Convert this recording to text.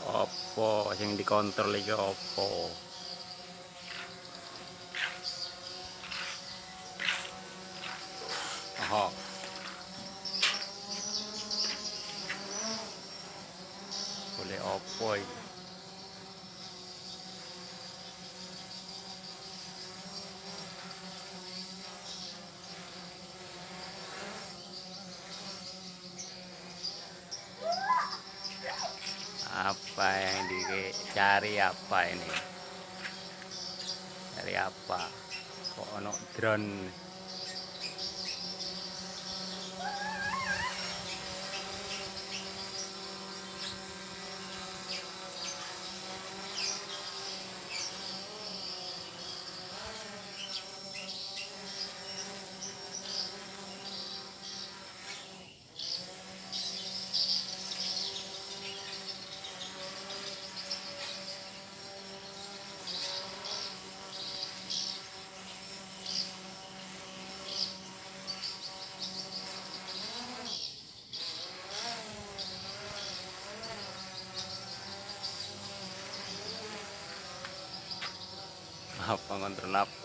Apa sing dikontrol iki apa? Aha. Boleh apa iki? Apa yang dicari apa ini? Cari apa? Kok ono drone? Apa ngontrol apa?